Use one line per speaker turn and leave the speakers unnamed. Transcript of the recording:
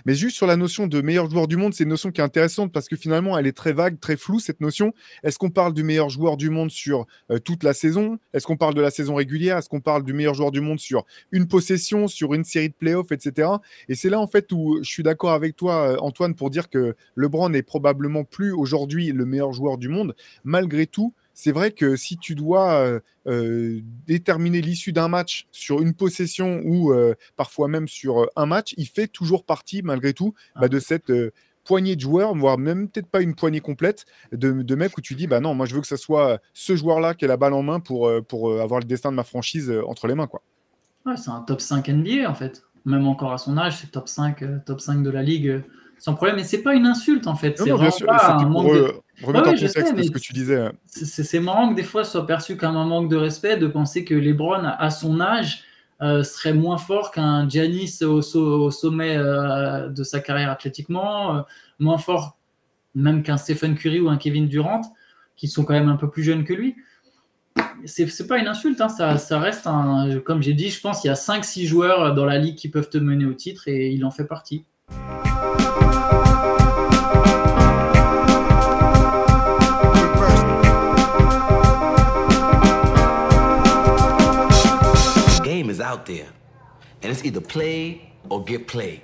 Mais juste sur la notion de meilleur joueur du monde, c'est une notion qui est intéressante parce que finalement, elle est très vague, très floue, cette notion. Est-ce qu'on parle du meilleur joueur du monde sur toute la saison? Est-ce qu'on parle de la saison régulière? Est-ce qu'on parle du meilleur joueur du monde sur une possession, sur une série de playoffs, etc. Et c'est là, en fait, où je suis d'accord avec toi, Antoine, pour dire que LeBron n'est probablement plus aujourd'hui le meilleur joueur du monde. Malgré tout, c'est vrai que si tu dois déterminer l'issue d'un match sur une possession ou parfois même sur un match, il fait toujours partie, malgré tout, de cette poignée de joueurs, voire même peut-être pas une poignée complète de mecs où tu dis, bah non, moi je veux que ce soit ce joueur-là qui ait la balle en main pour avoir le destin de ma franchise entre les mains, quoi.
Ouais, c'est un top 5 NBA en fait. Même encore à son âge, c'est top 5 de la ligue sans problème. Et c'est pas une insulte en fait.
Non,
C'est
non, bien
vraiment
sûr,
pas
c'était
un
pour
manque de.
remettre en
Ouais, je sais,
contexte
mais
ce que tu disais.
c'est marrant que des fois ce soit perçu comme un manque de respect de penser que LeBron, à son âge, serait moins fort qu'un Giannis au sommet de sa carrière athlétiquement, moins fort même qu'un Stephen Curry ou un Kevin Durant, qui sont quand même un peu plus jeunes que lui. C'est pas une insulte, hein, ça reste un. Comme j'ai dit, je pense qu'il y a 5-6 joueurs dans la ligue qui peuvent te mener au titre et il en fait partie.
The game is out there, and it's either play or get played.